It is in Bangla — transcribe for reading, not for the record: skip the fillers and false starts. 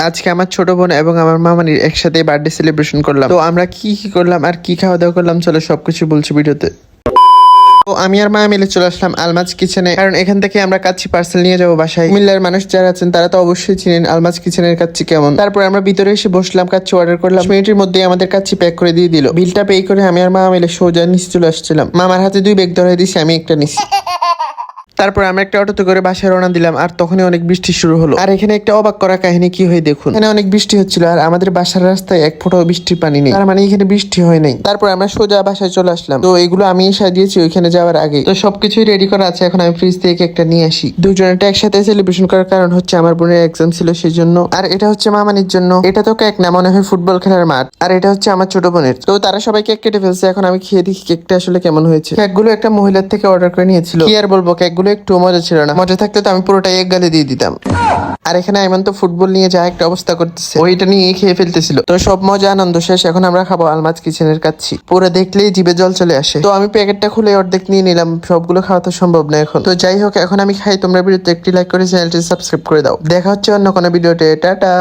আজকে আমার ছোট বোন এবং আমার মামানির একসাথে বার্থডে সেলিব্রেশন করলাম। তো আমরা কি কি করলাম আর কি খাওয়া দাওয়া করলাম চলো সবকিছু বলছি ভিডিওতে। তো আমি আর মা মিলে চলে আসলাম আলমাজ কিচেনে, কারণ এখান থেকে আমরা কাচ্চি পার্সেল নিয়ে যাবো বাসায়। কুমিল্লার মানুষ যারা আছেন তারা তো অবশ্যই চিনেন আলমাজ কিচেনের কাচ্চি কেমন। তারপর আমরা ভিতরে এসে বসলাম, কাচ্চি অর্ডার করলাম। 10 মিনিটের মধ্যে আমাদের কাচ্চি প্যাক করে দিয়ে দিল। বিলটা পে করে আমি আর মা মিলে সোজা নিচে চলে আসছিলাম। মামার হাতে 2 ব্যাগ ধরাই দিছি, আমি একটা নিছি। তারপর আমরা একটা অটোতে করে বাসায় রওনা দিলাম, আর তখনই অনেক বৃষ্টি শুরু হলো। আর এখানে একটা অবাক করা কাহিনী কি হয় দেখুন। এখানে অনেক বৃষ্টি হচ্ছিল আর আমাদের বাসার রাস্তায় এক ফোঁটাও বৃষ্টির পানি নেই, তার মানে এখানে বৃষ্টি হয় নাই। তারপর আমরা সোজা বাসায় চলে আসলাম। তো এগুলো আমি সাজিয়েছি ওইখানে যাওয়ার আগে। তো সবকিছুই রেডি করা আছে, এখন আমি ফ্রিজ থেকে একটা নিয়ে আসি। দুজনেরটা একসাথে সেলিব্রেশন করার কারণ হচ্ছে আমার বোনের এক্সাম ছিল সেই জন্য। আর এটা হচ্ছে মামানির জন্য। এটা তো কেক না, মনে হয় ফুটবল খেলার মাঠ। আর এটা হচ্ছে আমার ছোট বোনের। তো তারা সবাই কেক কেটে ফেলছে, এখন আমি খেয়ে দেখি কেকটা আসলে কেমন হয়েছে। কেকগুলো একটা মহিলার থেকে অর্ডার করে নিয়েছিল। কি আর বলবো, কেকগুলো একটু মজা ছিল না। মজা থাকলে তো আমি পুরোটাই এক গালে দিয়ে দিতাম। আর এখানে আইমান তো ফুটবল নিয়ে যা একটা অবস্থা করতেছে, ওইটা নিয়ে খেয়ে ফেলতেছিল। তো সব মজা আনন্দ শেষ, এখন আমরা খাবো আলমাজ কিচেনের কাচ্চি। পুরো দেখলেই জিভে জল চলে আসে। তো আমি প্যাকেটটা খুলে অর্ধেক নিয়ে নিলাম, সবগুলো খাওয়া তো সম্ভব না এখন। তো যাই হোক, এখন আমি খাই। তোমরা ভিডিওতে একটি লাইক করে চ্যানেলটি সাবস্ক্রাইব করে দাও। দেখা হচ্ছে অন্য কোনো ভিডিওতে। টাটা।